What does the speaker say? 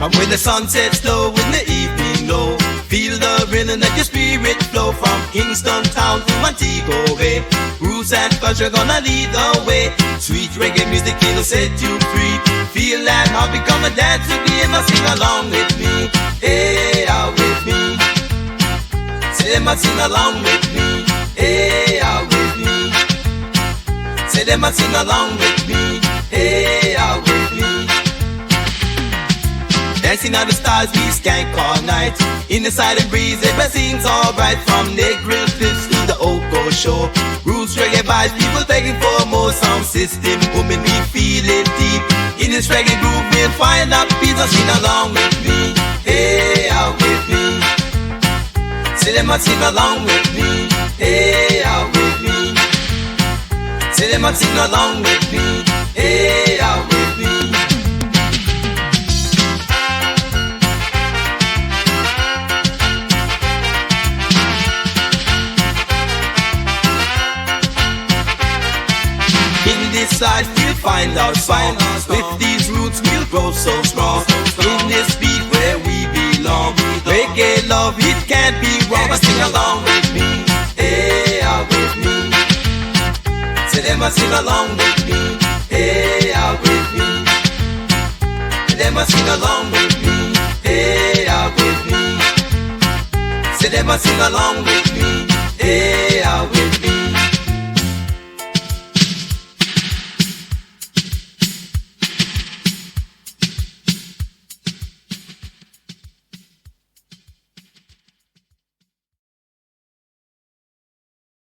And when the sun sets low in the evening low, feel the rhythm that your spirit flow from Kingston town to Montego Bay. Roots and culture gonna lead the way. Sweet reggae music it'll set you free. Feel that heart become a dance again. Sing along with me, hey, out with me. Say them sing along with me, hey, out with me. Say them sing along with me, hey, out with me. Dancing on the stars, we skank all night. In the silent breeze, everything's alright. From Negril cliffs to the Ocho. Roots reggae vibes, people begging for more sound system. Women, we feel it deep. In this reggae groove, we'll find our peace. So sing along with me, hey, out with me. Say them sing along with me, hey, out with me. Say them sing along with me, hey, out with me. This side we'll find our song. With these roots we'll grow so strong. In this beat where we belong. Reggae love, it can't be wrong. Sing along with me, hey, out with me. Say them sing along with me, hey, out with me. Say them sing along with me, hey, out with me. Say them sing along with me, hey, out with me.